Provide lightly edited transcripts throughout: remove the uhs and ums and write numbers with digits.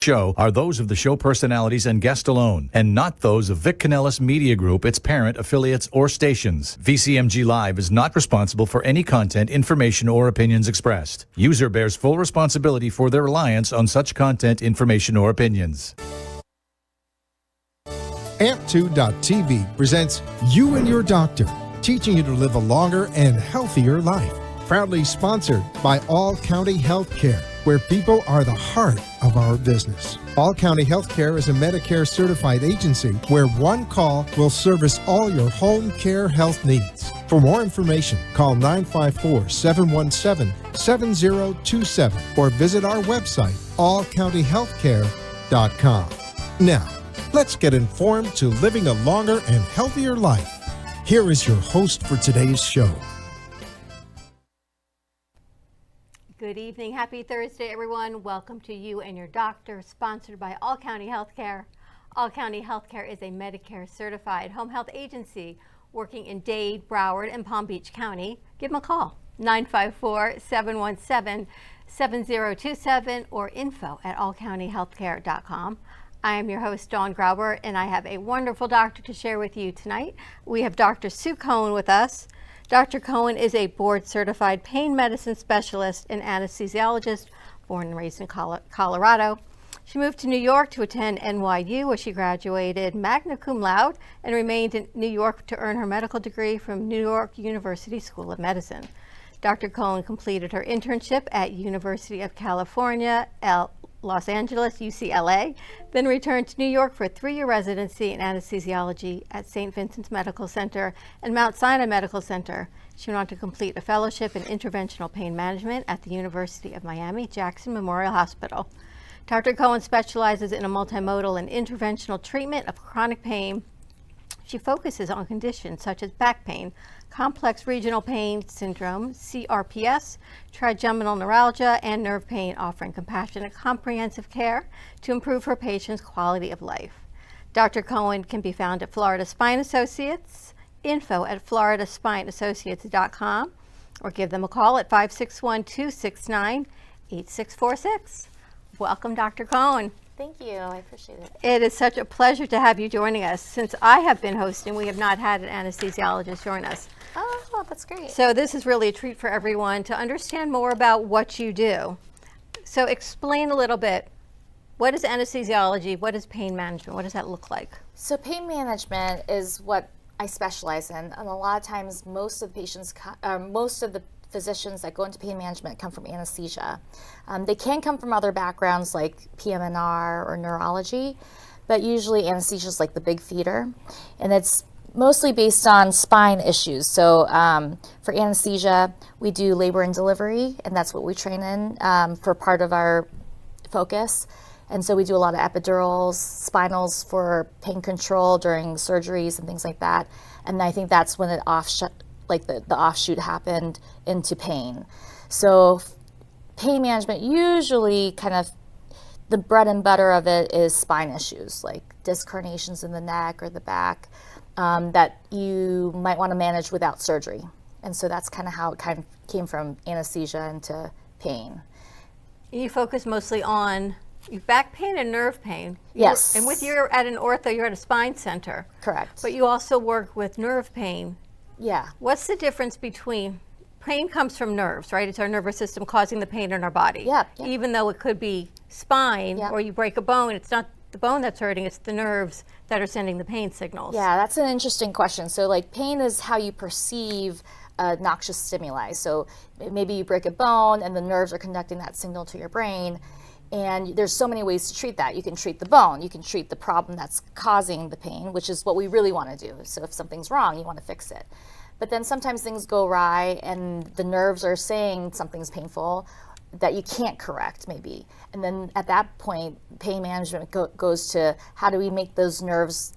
Show are those of the show personalities and guest alone, and not those of Vic Canellis Media Group, its parent, affiliates, or stations. VCMG Live is not responsible for any content, information, or opinions expressed. User bears full responsibility for their reliance on such content, information, or opinions. Amp2.tv presents You and Your Doctor, teaching you to live a longer and healthier life. Proudly sponsored by All County Healthcare, where people are the heart of our business. All County Healthcare is a Medicare certified agency where one call will service all your home care health needs. For more information, call 954-717-7027 or visit our website, allcountyhealthcare.com. Now, let's get informed to living a longer and healthier life. Here is your host for today's show. Good evening. Happy Thursday, everyone. Welcome to You and Your Doctor, sponsored by All County Healthcare. All County Healthcare is a Medicare certified home health agency working in Dade, Broward, and Palm Beach County. Give them a call, 954-717-7027 or info@allcountyhealthcare.com. I am your host, Dawn Grauber, and I have a wonderful doctor to share with you tonight. We have Dr. Sue Cohn with us. Dr. Cohn is a board-certified pain medicine specialist and anesthesiologist, born and raised in Colorado. She moved to New York to attend NYU, where she graduated Magna Cum Laude and remained in New York to earn her medical degree from New York University School of Medicine. Dr. Cohn completed her internship at University of California, Los Angeles, UCLA, then returned to New York for a 3-year residency in anesthesiology at St. Vincent's Medical Center and Mount Sinai Medical Center. She went on to complete a fellowship in interventional pain management at the University of Miami Jackson Memorial Hospital. Dr. Cohn specializes in a multimodal and interventional treatment of chronic pain. She focuses on conditions such as back pain, complex regional pain syndrome, CRPS, trigeminal neuralgia, and nerve pain, offering compassionate, comprehensive care to improve her patients' quality of life. Dr. Cohn can be found at Florida Spine Associates, info@floridaspineassociates.com, or give them a call at 561-269-8646. Welcome, Dr. Cohn. Thank you. I appreciate it. It is such a pleasure to have you joining us. Since I have been hosting, we have not had an anesthesiologist join us. Oh, that's great. So this is really a treat for everyone to understand more about what you do. So explain a little bit, what is anesthesiology? What is pain management? What does that look like? So pain management is what I specialize in. And a lot of times, most of the physicians that go into pain management come from anesthesia. They can come from other backgrounds like PM&R or neurology, but usually anesthesia is like the big feeder. And it's mostly based on spine issues. So for anesthesia, we do labor and delivery, and that's what we train in for part of our focus. And so we do a lot of epidurals, spinals for pain control during surgeries and things like that. And I think that's when it the offshoot happened into pain. So pain management, usually kind of the bread and butter of it is spine issues like disc herniations in the neck or the back that you might want to manage without surgery. And so that's kind of how it kind of came from anesthesia into pain. You focus mostly on back pain and nerve pain. Yes. And with you're at an ortho, you're at a spine center. Correct. But you also work with nerve pain. Yeah. What's the difference between pain comes from nerves, right? It's our nervous system causing the pain in our body. Yeah. Even though it could be spine or you break a bone, it's not the bone that's hurting, it's the nerves that are sending the pain signals. Yeah, that's an interesting question. So like pain is how you perceive noxious stimuli. So maybe you break a bone and the nerves are conducting that signal to your brain. And there's so many ways to treat that. You can treat the bone, you can treat the problem that's causing the pain, which is what we really want to do. So if something's wrong, you want to fix it. But then sometimes things go awry and the nerves are saying something's painful that you can't correct maybe. And then at that point, pain management goes to how do we make those nerves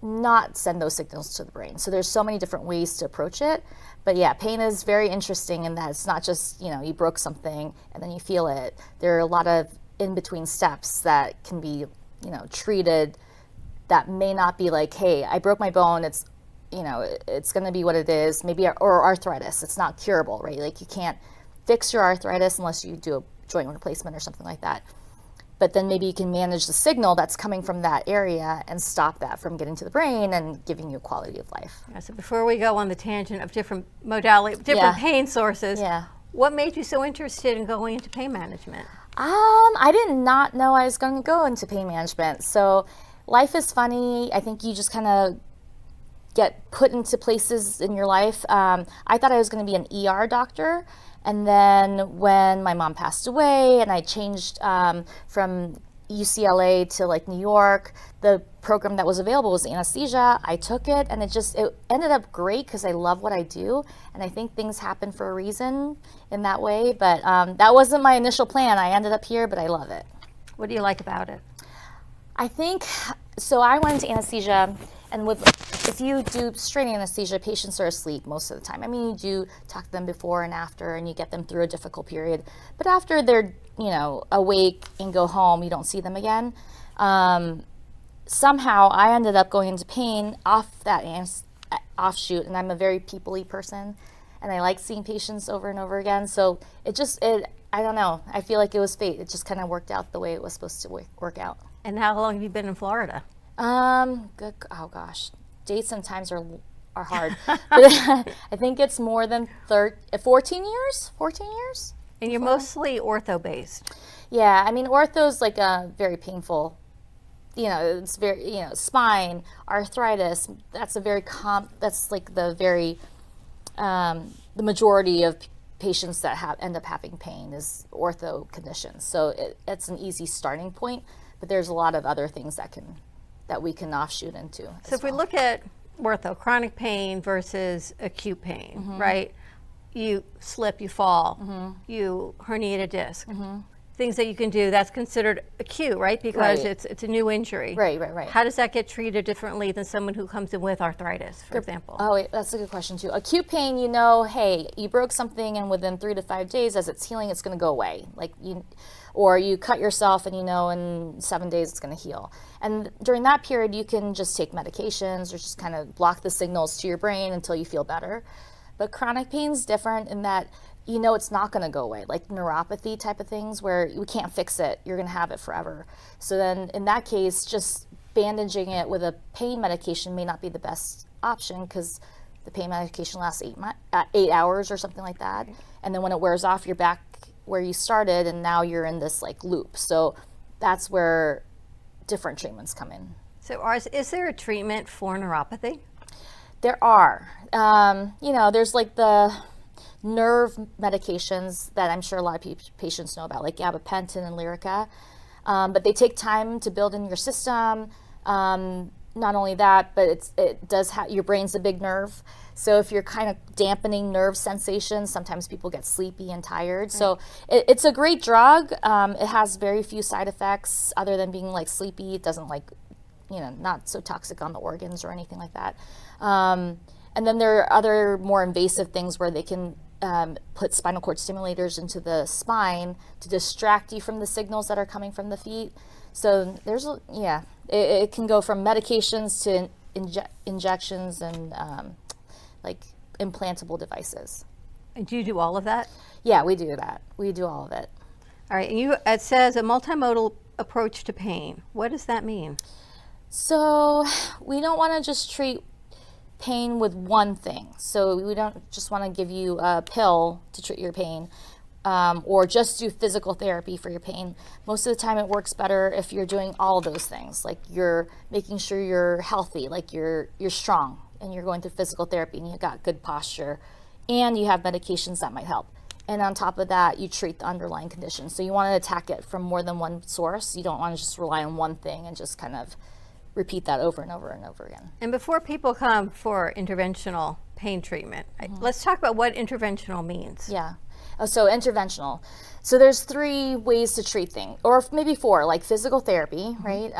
not send those signals to the brain. So there's so many different ways to approach it. But yeah, pain is very interesting in that it's not just, you broke something and then you feel it. There are a lot of in-between steps that can be, treated that may not be like, hey, I broke my bone, it's going to be what it is, maybe, or arthritis, it's not curable, right? Like you can't fix your arthritis unless you do a joint replacement or something like that. but then maybe you can manage the signal that's coming from that area and stop that from getting to the brain and giving you quality of life. Yeah, so before we go on the tangent of different modality, different pain sources, what made you so interested in going into pain management? I did not know I was going to go into pain management. So life is funny. I think you just kind of get put into places in your life. I thought I was going to be an ER doctor. And then when my mom passed away and I changed from UCLA to like New York, the program that was available was anesthesia. I took it and it ended up great because I love what I do. And I think things happen for a reason in that way. But that wasn't my initial plan. I ended up here, but I love it. What do you like about it? I think, so I went into anesthesia, and if you do straight anesthesia, patients are asleep most of the time. I mean, you do talk to them before and after, and you get them through a difficult period. But after they're, awake and go home, you don't see them again. Somehow, I ended up going into pain off that offshoot, and I'm a very people-y person, and I like seeing patients over and over again. So I don't know. I feel like it was fate. It just kind of worked out the way it was supposed to work out. And how long have you been in Florida? Good. Oh gosh, dates and times are hard. But I think it's more than 14 years. 14 years. And you're mostly ortho based. Yeah, I mean ortho's like a very painful. It's very spine, arthritis. That's a very That's like the very the majority of patients that end up having pain is ortho conditions. So it's an easy starting point. But there's a lot of other things that we can offshoot into. So if we look at ortho, chronic pain versus acute pain, right? You slip, you fall, you herniate a disc. Things that you can do, that's considered acute, right? Because it's a new injury. Right. How does that get treated differently than someone who comes in with arthritis, for example? Oh, wait, that's a good question too. Acute pain, hey, you broke something and within 3 to 5 days as it's healing, it's gonna go away. Or you cut yourself and in 7 days it's going to heal. And during that period, you can just take medications or just kind of block the signals to your brain until you feel better. But chronic pain's different in that it's not going to go away, like neuropathy type of things where we can't fix it. You're going to have it forever. So then in that case, just bandaging it with a pain medication may not be the best option because the pain medication lasts 8 hours or something like that. And then when it wears off, you're back where you started and now you're in this loop. So that's where different treatments come in. So is there a treatment for neuropathy? There are. There's the nerve medications that I'm sure a lot of patients know about, like gabapentin and Lyrica. But they take time to build in your system. Not only that, but it does your brain's a big nerve. So if you're kind of dampening nerve sensations, sometimes people get sleepy and tired. So it's a great drug. It has very few side effects other than being sleepy. It doesn't not so toxic on the organs or anything like that. And then there are other more invasive things where they can put spinal cord stimulators into the spine to distract you from the signals that are coming from the feet. So it can go from medications to injections and implantable devices. And do you do all of that? Yeah, we do that. We do all of it. All right, and it says a multimodal approach to pain. What does that mean? So we don't want to just treat pain with one thing. So we don't just want to give you a pill to treat your pain or just do physical therapy for your pain. Most of the time it works better if you're doing all of those things. You're making sure you're healthy, you're strong, and you're going through physical therapy and you got good posture and you have medications that might help. And on top of that, you treat the underlying condition. So you want to attack it from more than one source. You don't want to just rely on one thing and just kind of repeat that over and over and over again. And before people come for interventional pain treatment, let's talk about what interventional means. Yeah. So interventional. So there's 3 ways to treat things, or maybe 4, physical therapy, right?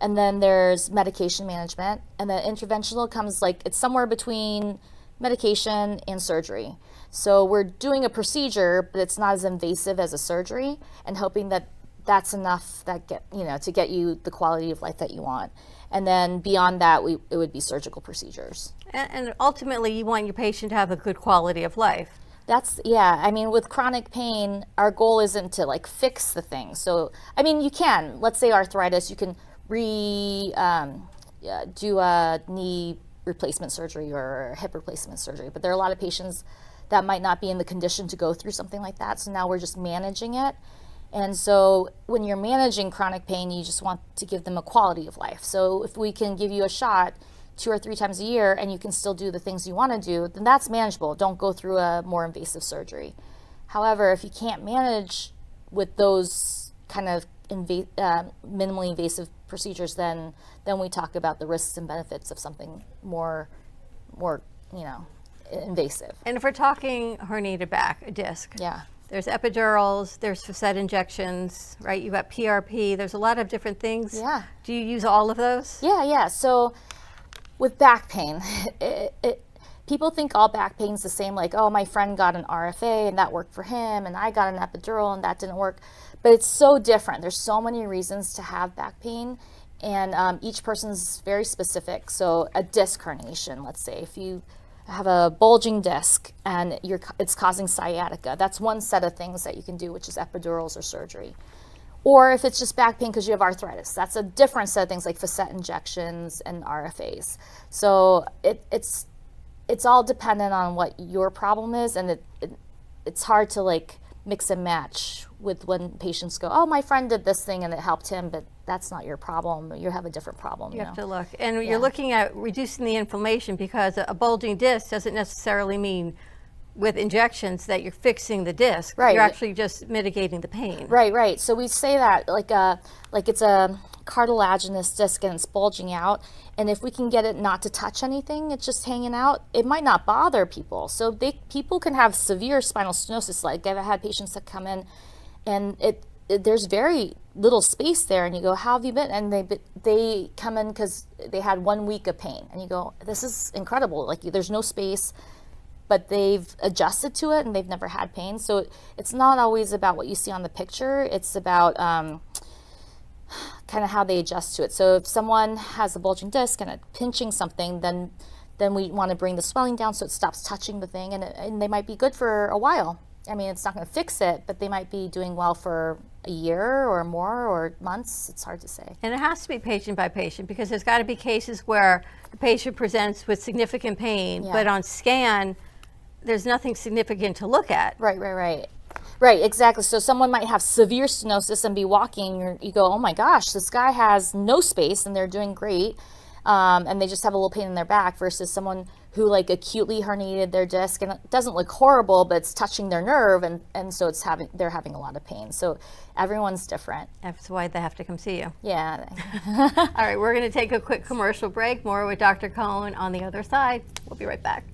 And then there's medication management, and then interventional comes it's somewhere between medication and surgery. So we're doing a procedure, but it's not as invasive as a surgery, and hoping that that's enough to get you the quality of life that you want. And then beyond that, it would be surgical procedures. And ultimately, you want your patient to have a good quality of life. Yeah, I mean, with chronic pain, our goal isn't to like fix the thing. So, I mean, you can, let's say arthritis, you can do a knee replacement surgery or hip replacement surgery. But there are a lot of patients that might not be in the condition to go through something like that. So now we're just managing it. And so when you're managing chronic pain, you just want to give them a quality of life. So if we can give you a shot 2 or 3 times a year and you can still do the things you want to do, then that's manageable. Don't go through a more invasive surgery. However, if you can't manage with those kind of minimally invasive procedures, then we talk about the risks and benefits of something more invasive. And if we're talking herniated back, a disc, Yeah. there's epidurals, there's facet injections, right? You've got PRP, there's a lot of different things. Yeah. Do you use all of those? Yeah. So with back pain, people think all back pain is the same, like, oh, my friend got an RFA and that worked for him, and I got an epidural and that didn't work. But it's so different. There's so many reasons to have back pain, and each person's very specific. So a disc herniation, let's say, if you have a bulging disc and it's causing sciatica, that's one set of things that you can do, which is epidurals or surgery. Or if it's just back pain because you have arthritis, that's a different set of things like facet injections and RFAs. So it's all dependent on what your problem is, and it's hard to like mix and match with when patients go, oh, my friend did this thing and it helped him, but that's not your problem. You have a different problem. You have to look. And you're looking at reducing the inflammation, because a bulging disc doesn't necessarily mean with injections that you're fixing the disc. Right. You're actually just mitigating the pain. Right. So we say that like it's a cartilaginous disc and it's bulging out, and if we can get it not to touch anything, it's just hanging out, it might not bother people. So people can have severe spinal stenosis. Like I've had patients that come in and there's very little space there, and you go, how have you been? And they come in because they had 1 week of pain, and you go, this is incredible. Like there's no space, but they've adjusted to it and they've never had pain. So it's not always about what you see on the picture. It's about kind of how they adjust to it. So if someone has a bulging disc and pinching something, then we want to bring the swelling down so it stops touching the thing, and they might be good for a while. I mean, it's not going to fix it, but they might be doing well for a year or more or months. It's hard to say. And it has to be patient by patient, because there's got to be cases where the patient presents with significant pain, but on scan, there's nothing significant to look at. Right, exactly. So someone might have severe stenosis and be walking, you go, oh my gosh, this guy has no space and they're doing great, and they just have a little pain in their back, versus someone who like acutely herniated their disc and it doesn't look horrible, but it's touching their nerve, and so they're having a lot of pain. So everyone's different. That's why they have to come see you. Yeah. All right, we're going to take a quick commercial break. More with Dr. Cohn on the other side. We'll be right back.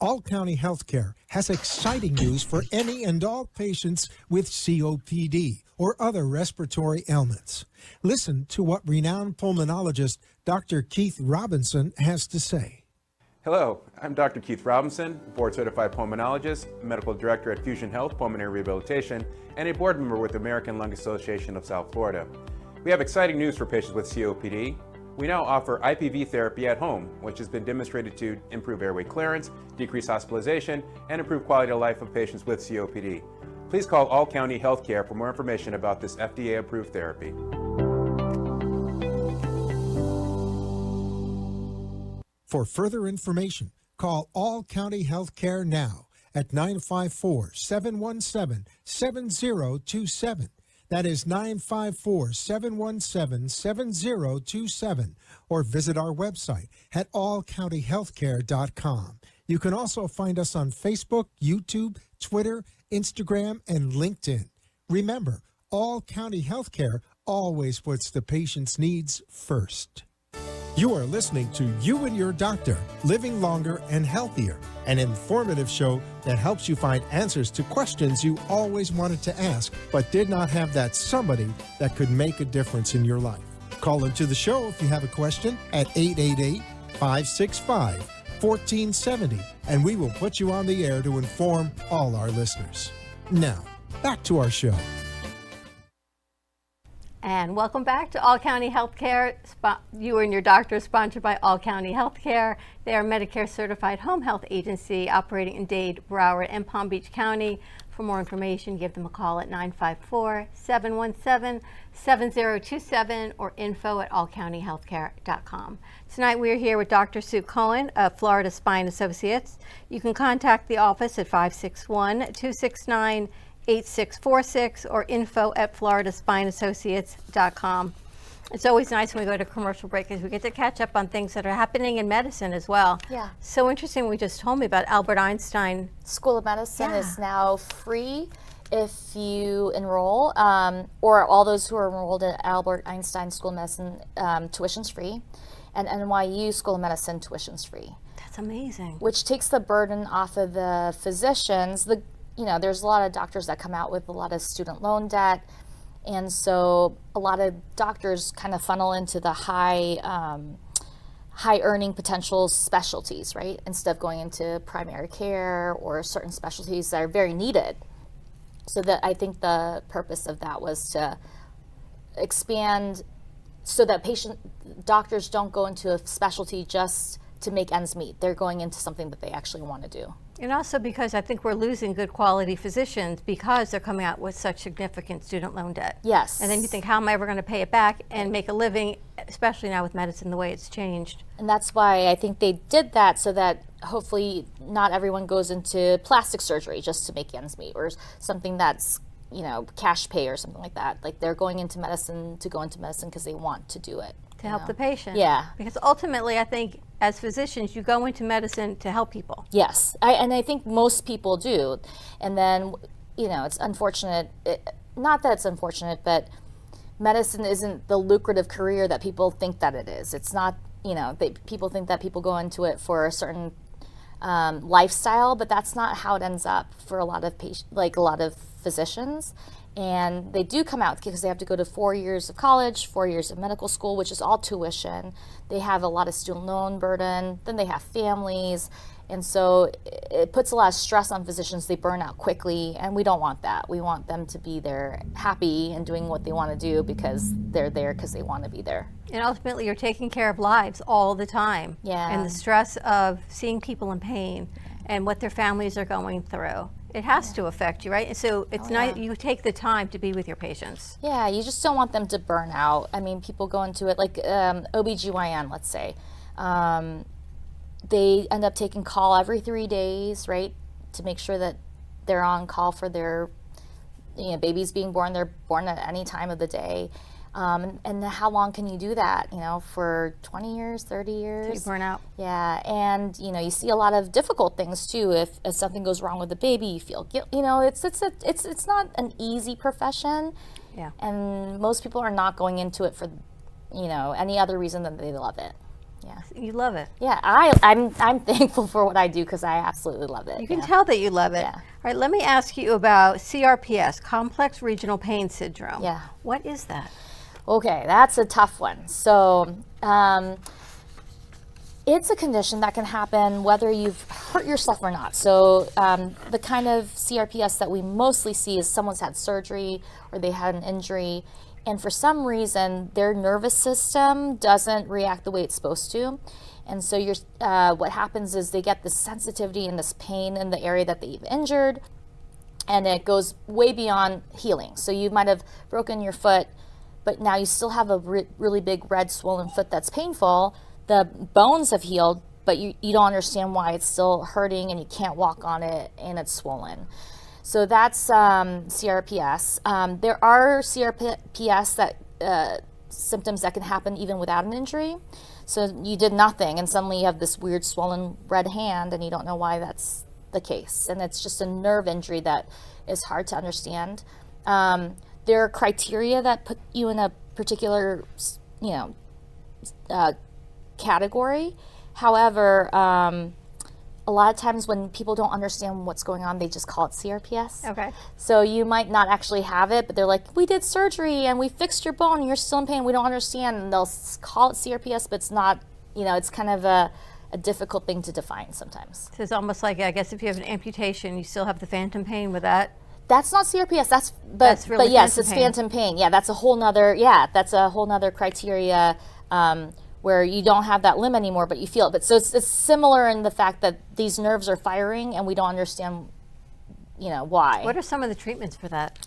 All County Healthcare has exciting news for any and all patients with COPD or other respiratory ailments. Listen to what renowned pulmonologist Dr. Keith Robinson has to say. Hello, I'm Dr. Keith Robinson, board-certified pulmonologist, medical director at Fusion Health Pulmonary Rehabilitation, and a board member with the American Lung Association of South Florida. We have exciting news for patients with COPD. We now offer IPV therapy at home, which has been demonstrated to improve airway clearance, decrease hospitalization, and improve quality of life of patients with COPD. Please call All County Healthcare for more information about this FDA-approved therapy. For further information, call All County Healthcare now at 954-717-7027. That is 954-717-7027, or visit our website at allcountyhealthcare.com. You can also find us on Facebook, YouTube, Twitter, Instagram, and LinkedIn. Remember, All County Healthcare always puts the patient's needs first. You are listening to You and Your Doctor, Living Longer and Healthier, an informative show that helps you find answers to questions you always wanted to ask, but did not have that somebody that could make a difference in your life. Call into the show if you have a question at 888-565 1470, and we will put you on the air to inform all our listeners. Now, back to our show. And welcome back to All County Healthcare. You and your doctor is sponsored by All County Healthcare. They are a Medicare certified home health agency operating in Dade, Broward, and Palm Beach County. For more information, give them a call at 954-717-7027 or info@allcountyhealthcare.com. Tonight we are here with Dr. Sue Cohn of Florida Spine Associates. You can contact the office at 561-269-8646 or info@floridaspineassociates.com. It's always nice when we go to commercial break because we get to catch up on things that are happening in medicine as well. Yeah. So interesting what you just told me about Albert Einstein. School of Medicine is now free if you enroll, or all those who are enrolled at Albert Einstein School of Medicine, tuition's free, and NYU School of Medicine, tuition's free. That's amazing. Which takes the burden off of the physicians. There's a lot of doctors that come out with a lot of student loan debt. And so a lot of doctors kind of funnel into the high earning potential specialties, right? Instead of going into primary care or certain specialties that are very needed. So that I think the purpose of that was to expand so that doctors don't go into a specialty just to make ends meet. They're going into something that they actually want to do. And also because I think we're losing good quality physicians because they're coming out with such significant student loan debt. Yes. And then you think, how am I ever going to pay it back and make a living, especially now with medicine the way it's changed. And that's why I think they did that, so that hopefully not everyone goes into plastic surgery just to make ends meet, or something that's, cash pay or something like that. Like they're going into medicine to go into medicine because they want to do it. To help the patient. Yeah. Because ultimately, I think as physicians, you go into medicine to help people. Yes, and I think most people do. And then, it's unfortunate, not that it's unfortunate, but medicine isn't the lucrative career that people think that it is. It's not, people think that people go into it for a certain lifestyle, but that's not how it ends up for a lot of a lot of physicians. And they do come out because they have to go to 4 years of college, 4 years of medical school, which is all tuition. They have a lot of student loan burden. Then they have families. And so it puts a lot of stress on physicians. They burn out quickly, and we don't want that. We want them to be there happy and doing what they want to do because they're there because they want to be there. And ultimately, you're taking care of lives all the time. Yeah. And the stress of seeing people in pain and what their families are going through. It has to affect you, right? And so it's nice you take the time to be with your patients. Yeah, you just don't want them to burn out. I mean, people go into it like OBGYN, let's say. They end up taking call every 3 days, right, to make sure that they're on call for their babies being born. They're born at any time of the day. And how long can you do that, for 20 years, 30 years? So you burn out. Yeah, and, you see a lot of difficult things, too. If something goes wrong with the baby, you feel guilt. It's not an easy profession. Yeah. And most people are not going into it for, any other reason than they love it. Yeah. You love it. Yeah, I'm thankful for what I do because I absolutely love it. You can tell that you love it. Yeah. All right, let me ask you about CRPS, Complex Regional Pain Syndrome. Yeah. What is that? Okay, that's a tough one. So it's a condition that can happen whether you've hurt yourself or not. So the kind of CRPS that we mostly see is someone's had surgery or they had an injury, and for some reason their nervous system doesn't react the way it's supposed to. And so what happens is they get this sensitivity and this pain in the area that they've injured, and it goes way beyond healing. So you might have broken your foot, but now you still have a really big red swollen foot that's painful. The bones have healed, but you don't understand why it's still hurting and you can't walk on it and it's swollen. So that's CRPS. There are CRPS that symptoms that can happen even without an injury. So you did nothing and suddenly you have this weird swollen red hand and you don't know why that's the case. And it's just a nerve injury that is hard to understand. There are criteria that put you in a particular, category. However, a lot of times when people don't understand what's going on, they just call it CRPS. Okay. So you might not actually have it, but they're like, we did surgery and we fixed your bone and you're still in pain. We don't understand. And they'll call it CRPS, but it's not, it's kind of a difficult thing to define sometimes. So it's almost like, I guess, if you have an amputation, you still have the phantom pain with that. That's not CRPS. That's really but yes, phantom it's pain. phantom pain. Yeah, that's a whole nother criteria where you don't have that limb anymore, but you feel it. But so it's similar in the fact that these nerves are firing, and we don't understand, why. What are some of the treatments for that?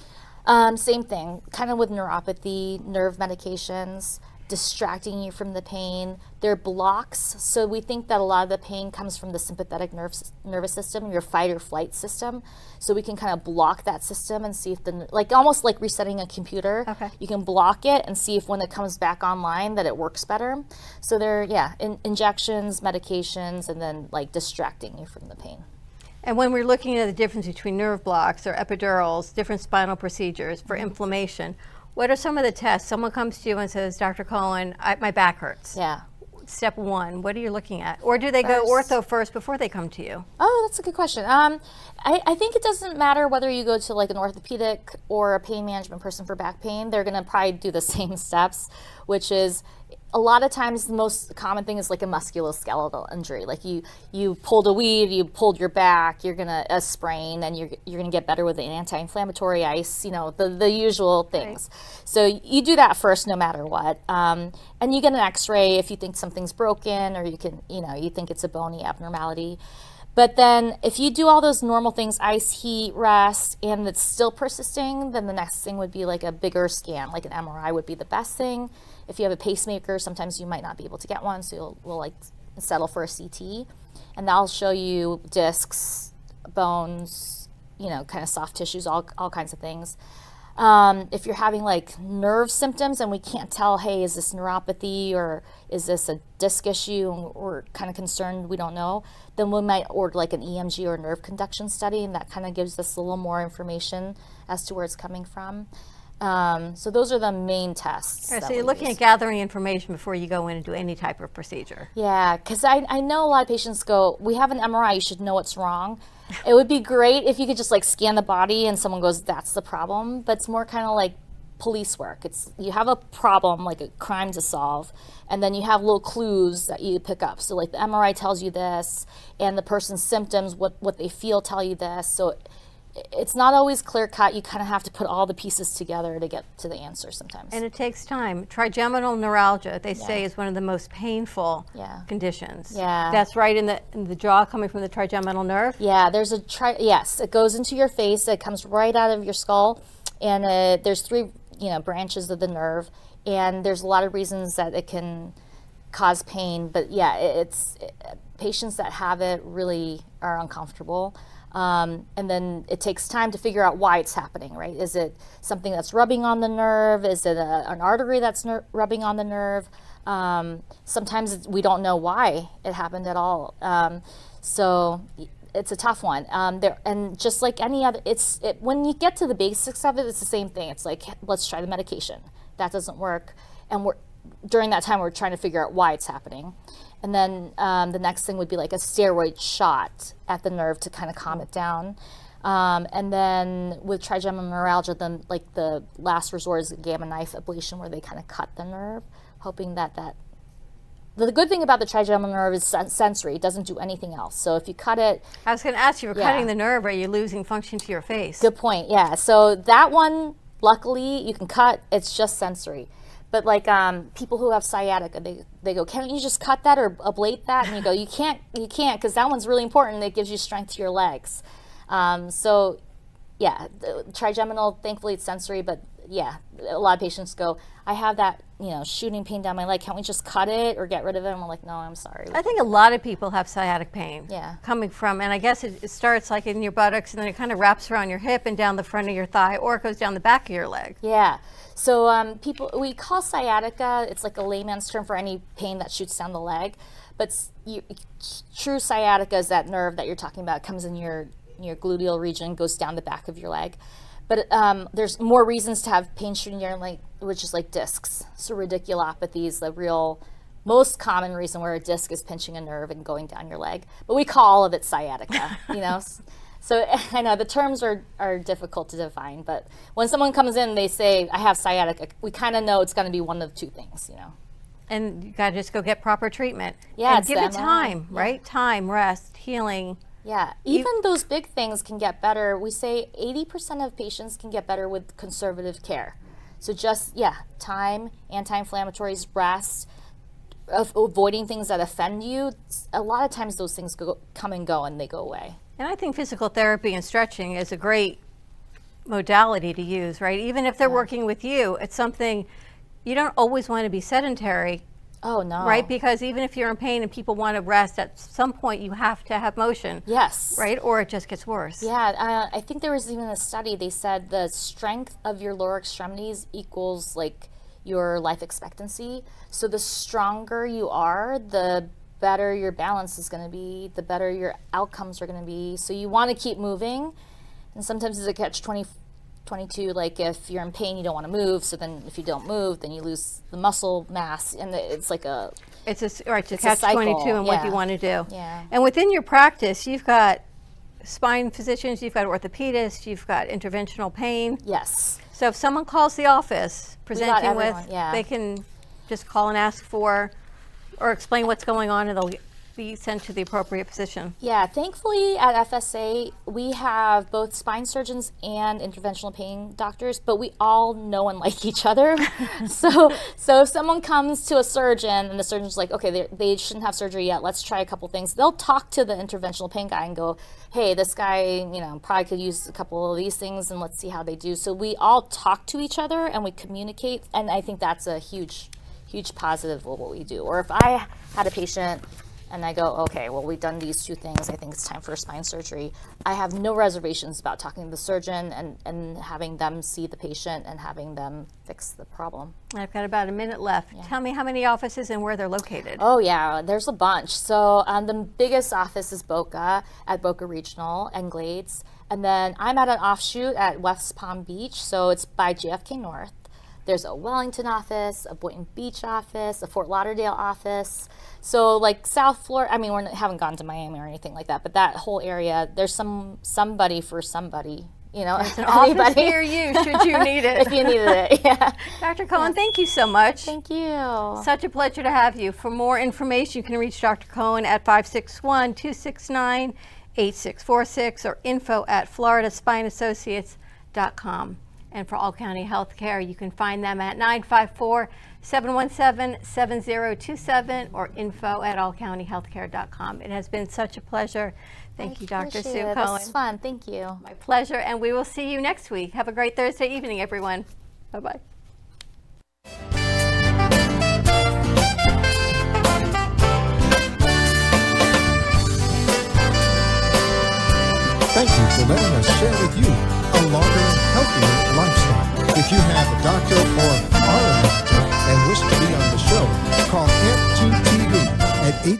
Same thing, kind of with neuropathy, nerve medications, distracting you from the pain. They're blocks, so we think that a lot of the pain comes from the sympathetic nervous system, your fight or flight system. So we can kind of block that system and see if almost like resetting a computer. Okay. You can block it and see if when it comes back online that it works better. So they're injections, medications, and then like distracting you from the pain. And when we're looking at the difference between nerve blocks or epidurals, different spinal procedures for inflammation, what are some of the tests? Someone comes to you and says, Dr. Cohn, my back hurts. Yeah. Step one, what are you looking at? Or do they go ortho first before they come to you? Oh, that's a good question. I think it doesn't matter whether you go to like an orthopedic or a pain management person for back pain. They're going to probably do the same steps, which is a lot of times the most common thing is like a musculoskeletal injury. Like you pulled a weed, you pulled your back, you're going to sprain, and you're going to get better with an anti-inflammatory ice, the usual things. Right. So you do that first no matter what. And you get an x-ray if you think something's broken, or you think it's a bony abnormality. But then if you do all those normal things, ice, heat, rest, and it's still persisting, then the next thing would be like a bigger scan, like an MRI would be the best thing. If you have a pacemaker, sometimes you might not be able to get one, so we'll like settle for a CT, and that'll show you discs, bones, kind of soft tissues, all kinds of things. If you're having like nerve symptoms and we can't tell, hey, is this neuropathy or is this a disc issue, and we're kind of concerned, we don't know, then we might order like an EMG or nerve conduction study, and that kind of gives us a little more information as to where it's coming from. So those are the main tests. Right, so you're looking at gathering information before you go in and do any type of procedure. Yeah, because I know a lot of patients go, we have an MRI, you should know what's wrong. It would be great if you could just like scan the body and someone goes, that's the problem. But it's more kind of like police work. It's you have a problem, like a crime to solve, and then you have little clues that you pick up. So like the MRI tells you this, and the person's symptoms, what they feel, tell you this. So it's not always clear cut. You kind of have to put all the pieces together to get to the answer sometimes. And it takes time. Trigeminal neuralgia, they say, is one of the most painful conditions. Yeah. That's right in the jaw, coming from the trigeminal nerve? Yeah, there's yes, it goes into your face. It comes right out of your skull. And there's three branches of the nerve. And there's a lot of reasons that it can cause pain. But yeah, patients that have it really are uncomfortable. And then it takes time to figure out why it's happening, right? Is it something that's rubbing on the nerve? Is it an artery that's rubbing on the nerve? Sometimes we don't know why it happened at all. So it's a tough one. And just like any other, when you get to the basics of it, it's the same thing. It's like, let's try the medication. That doesn't work. And during that time, we're trying to figure out why it's happening. And then the next thing would be like a steroid shot at the nerve to kind of calm it down. And then with trigeminal neuralgia, then like the last resort is a gamma knife ablation where they kind of cut the nerve, hoping that the good thing about the trigeminal nerve is sensory. It doesn't do anything else. So if you cut it... I was going to ask you, for cutting the nerve, are you losing function to your face? Good point, yeah. So that one, luckily, you can cut. It's just sensory. But like people who have sciatica, they go, can't you just cut that or ablate that? And you go, you can't, because that one's really important. It gives you strength to your legs. So yeah, the trigeminal, thankfully it's sensory, but yeah, a lot of patients go, I have that, shooting pain down my leg. Can't we just cut it or get rid of it? And we're like, no, I'm sorry. I think a lot of people have sciatic pain. Yeah. Coming from, and I guess it starts like in your buttocks, and then it kind of wraps around your hip and down the front of your thigh, or it goes down the back of your leg. Yeah. So we call sciatica, it's like a layman's term for any pain that shoots down the leg. But true sciatica is that nerve that you're talking about. It comes in your gluteal region, goes down the back of your leg. But there's more reasons to have pain shooting down your leg, which is like discs. So radiculopathy is the real most common reason where a disc is pinching a nerve and going down your leg. But we call all of it sciatica, So I know the terms are difficult to define, but when someone comes in, they say, I have sciatica, we kind of know it's going to be one of two things, And you got to just go get proper treatment. Yeah, and it's give it the MRI. time, Yeah. right? Time, rest, healing. Yeah, even those big things can get better. We say 80% of patients can get better with conservative care. So just, time, anti-inflammatories, rest, avoiding things that offend you. A lot of times those things come and go and they go away. And I think physical therapy and stretching is a great modality to use, right? Even if they're working with you, it's something you don't always want to be sedentary. Oh, no. Right? Because even if you're in pain and people want to rest, at some point you have to have motion. Yes. Right? Or it just gets worse. Yeah, I think there was even a study, they said the strength of your lower extremities equals like your life expectancy. So the stronger you are, the better your balance is going to be, the better your outcomes are going to be. So you want to keep moving. And sometimes it's a catch-22, like if you're in pain, you don't want to move. So then if you don't move, then you lose the muscle mass. And it's like a... It's a cycle, catch-22 and what you yeah. want to do. Yeah. And within your practice, you've got spine physicians, you've got orthopedists, you've got interventional pain. Yes. So if someone calls the office presenting with, everyone, yeah. they can just call and ask for or explain what's going on, and they'll be sent to the appropriate physician. Yeah, thankfully at FSA, we have both spine surgeons and interventional pain doctors, but we all know and like each other. so if someone comes to a surgeon and the surgeon's like, okay, they shouldn't have surgery yet, let's try a couple things. They'll talk to the interventional pain guy and go, hey, this guy, probably could use a couple of these things and let's see how they do. So we all talk to each other and we communicate, and I think that's a huge positive of what we do. Or if I had a patient and I go, okay, well, we've done these two things, I think it's time for spine surgery, I have no reservations about talking to the surgeon and having them see the patient and having them fix the problem. I've got about a minute left. Yeah. Tell me how many offices and where they're located. Oh yeah, there's a bunch. So the biggest office is Boca, at Boca Regional and Glades. And then I'm at an offshoot at West Palm Beach, so it's by JFK North. There's a Wellington office, a Boynton Beach office, a Fort Lauderdale office. So like South Florida, I mean, we haven't gone to Miami or anything like that, but that whole area, there's somebody for somebody, There's an office near you should you need it. If you needed it, yeah. Dr. Cohn, thank you so much. Thank you. Such a pleasure to have you. For more information, you can reach Dr. Cohn at 561-269-8646 or info@floridaspineassociates.com. And for All County Healthcare, you can find them at 954-717-7027 or info@allcountyhealthcare.com. It has been such a pleasure. Thank you, Dr. Sue Cohn. This was fun. Thank you. My pleasure, and we will see you next week. Have a great Thursday evening, everyone. Bye-bye. Thank you for letting us share with you a longer, healthier lifestyle. If you have a doctor or are a doctor and wish to be on the show, call AMP2TV at 8